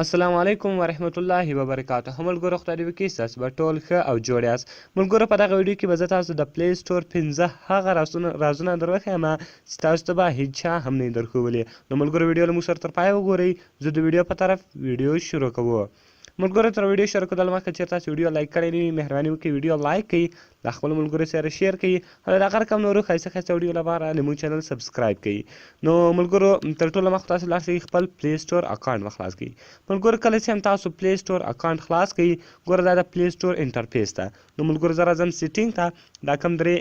السلام علیکم ورحمت الله وبرکاته. ملګرو خدای دې وکړي ستاسو به ټول ښه او جوړ یاست. ملګرو په دغه ویډیو کې به زه تاسو د پلی سټور 15 هغه رازونه در وښیم چې تاسو ته به هیڅ چا هم نه وي درښودلي. نو ملګرو ویډیو له موږ سره تر پایه وګورئ. زه د ویډیو په طرف ویډیو شروع کوو. ملګرو تر ویډیو شروع کېدل مخکې چېرې تاسو ویډیو لایک کړی نه وي مهرباني وکړئ ویډیو لایک کړئ، د خپلو ملګرو سره شیر کړئ او د دغه رقم نورو ښایسته ښایسته ویډیو لپاره زموږ چینل سبسکرایب کړئ. نو ملګرو تر ټولو مخکې تاسو لاړ شئ خپل پلی سټور اکاونټ خلاص کړئ. ملګرو کله چې هم تاسو پلی سټور اکاونټ خلاص کړئ ګوره دا د پلی سټور انټرفیس ده. نو ملګرو زه راځم سیټینګ ته، دا کوم درې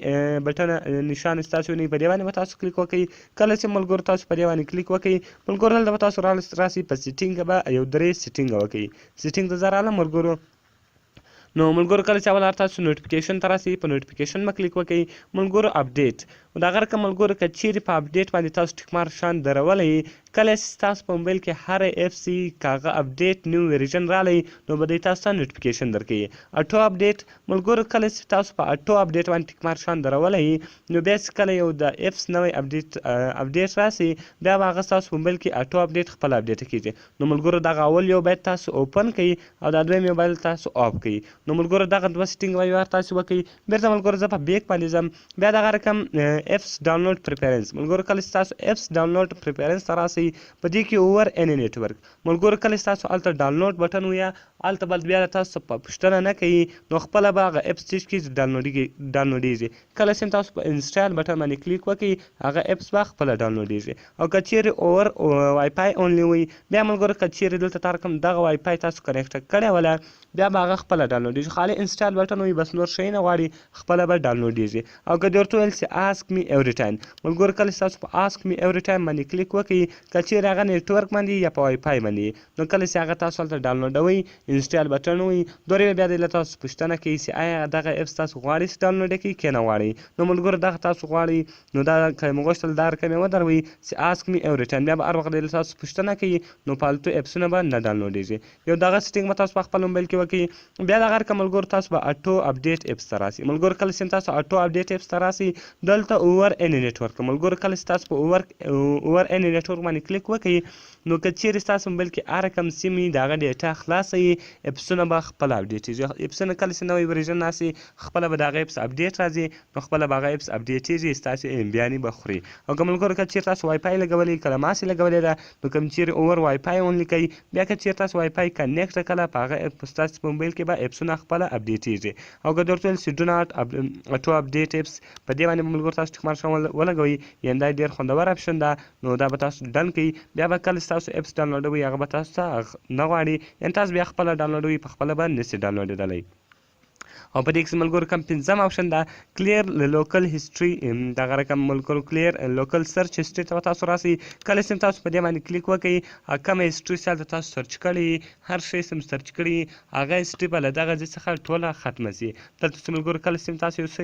بټنه نشان چې تاسو وینئ په دې باندې به تاسو کلیک وکړئ. کله چې ملګرو تاسو په دې باندې کلیک وکړئ ملګرو دلته به تاسو راسئ په سیټینګ به یو درې سیټینګ وکړئ. سیټینګ ته زه رالم ملګرو. نو ملګرو کله چې اول تاسو نوټیفیکیشن ته راسئ په نوټیفیکیشن به کلیک وکړئ. ملګرو اپډیټ د هغه رقم ملګرو که چیرې په اپډیټ باندې تاسو ټیک مارک شان درولی کله چې تاسو په موبایل کې هر ایپس که هغه اپډیټ نیو ورژن رالی نو به دوی تاسو ته نوټیفیکیشن درکوي. اټو اپډیټ ملګرو کله چې تاسو په اټو اپډیټ باندې ټیک مارک شان درولی نو بیا چې کله یو د ایپس نوی اپډیټ راسي بیا به هغه ستاسو په موبایل کې اټو اپډیټ خپل اپډیټ کیږي. نو ملګرو دغه اول یو باید تاسو اوپن کړئ او دا دویم یو باید تاسو آف کړئ. نو ملګرو دغه دوه سیټینګ به یو تاسو وکړئ. بیرته ملګرو زه په بیک باندې ځم، بیا دغه رقم ایپس ډاونلوډ پریفرنس ملګرو کله چې تاسو ایپس ډاونلوډ پریفرنس ته راسئ په دې کې اوور اني نیټورک ملګرو کله چې تاسو هلته ډاونلوډ بټن ویا هلته به بیا تاسو په پوښتنه نه کوي نو خپله به هغه ایپس چې کېږي ډاونلوډېږي. کله چې تاسو په انسټال بټن باندې کلیک وکړئ هغه ایپس به خپله ډاونلوډېږي. او که چیرې اوور وای فای اونلی وي بیا ملګرو که چیرې دلته تا رقم دغه وای فای تاسو کنیکټ کړې وله بیا به هغه خپله ډاونلوډېږي. خالي انسټال بټن وي بس نور شی نه غواړي خپله به ډاونلوډېږي. او که دې ورته وویل چې آسک می ایوری ټایم ملګرو کله چې تاسو په آسک می ایوری ټایم باندې کلیک وکړئ که چیرې هغه نیټورک باندې یا په وای فای باندې نو کله چې هغه تاسو هلته ډاونلوډوئ انسټال بټن وي دوی بیا دې له تاسو پوښتنه کوي چې آیا دغه ایپس تاسو غواړئ چې ډاونلوډ یې کړئ که نه غواړئ. نو ملګرو دغه تاسو غواړئ نو دا که مو غوښتل دا رقم یې ودروئ چې آسک می ایوری ټایم بیا به هر وخت دې له تاسو پوښتنه کوي نو فالتو ایپسونه به نه ډاونلوډېږي. یو دغه سیټینګ به تاسو په خپل موبایل کې وکړئ. بیا دغه رقم ملګرو تاسو به اټو اپډیټ ایپس ته راسئ. ملګرو کله چې تاسو اټو اپډیټ ایپس ته راسئ دلته اوور اني نیټورک ملګرو کله چې تاسو په اوور اني نیټورک باندې کلیک وکړئ نو که چیرې ستاسو موبایل کې هر رقم سیم وي د هغه ډیټا خلاصه وي ایپسونه به خپله اپډیټېږي. ایپسونه کله چې نوی ورژن راسي خپله به د هغه ایپس اپډیټ راځي نو خپله به هغه ایپس اپډیټېږي ستاسو امبیانې به خوري. او که ملګرو که چیرې تاسو وای فای لګولی کله ماسې لګولې ده نو کوم چیرې اوور وای فای اونلی کوي بیا که چیرې تاسو وای فای کنیکټ کړه په هغه ستاسو په موبایل کې به ایپسونه خپله اپډیټېږي. او که درته ویل چې ډو ناټ اټو اپډیټ ایپس په دې باندې ملګرو تاسو ټیک مارک ولګوئ یعنې دا ډېر خوندور اپشن ده نو دا به تاسو ډن کړئ. بیا به کله چې تاسو ایپس ډاونلوډوئ هغه به تاسو ته نه غواړي یعنې تاسو بیا خپله ډاونلوډوئ په خپله به نسي ډاونلوډېدلی. او په دې کې ملګرو کوم پنځم آپشن ده کلیر لوکل هسټري دغه رقم ملګرو کلیر لوکل سرچ هسټري ته به تاسو راسئ. کله چې تاسو په دې باندې کلیک وکړئ کومه هسټري چې هلته تاسو سرچ کړې هر شی چې سرچ کړي هغه هسټري به له دغه ځای څخه ټوله ختمه شي. دلته چې ملګرو کله چې تاسو یو څه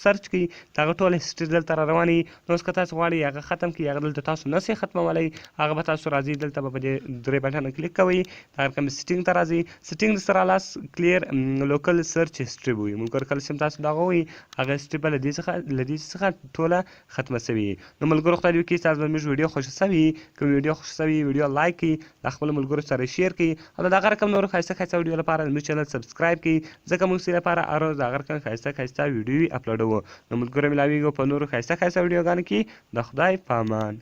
سرچ کړئ دغه ټوله هسټري دلته را روانې نو اوس که تاسو غواړئ هغه ختم کړئ هغه دلته تاسو نسئ ختمولی هغه به تاسو راځئ دلته به په دې درې بټنه کلیک کوئ دغه رقم سیټینګ ته راځئ. سیټینګ سره لاس کلیر لوکل سرچ هسټري به وي ملګرو کله چې تاسو دغه ووایي هغه هسټري به له دې څخه ټوله ختمه شوې. نو ملګرو خدای دې وکړي ستاسو زموږ ویډیو خوښه شوې که ویډیو خوښه شوې ویډیو لایک کړئ د خپلو ملګرو سره شیر کړئ او د دغه رقم نورو ښایسته ښایسته ویډیو لپاره زموږ چینل سبسکرایب کړئ ځکه موږ ستاسو لپاره هر ورځ د هغه رقم ښایسته ښایسته ویډیوې اپلوډوو. نو ملګرو ملاویږو په نورو ښایسته ښایسته ویډیوګانو کې د خدای په امان.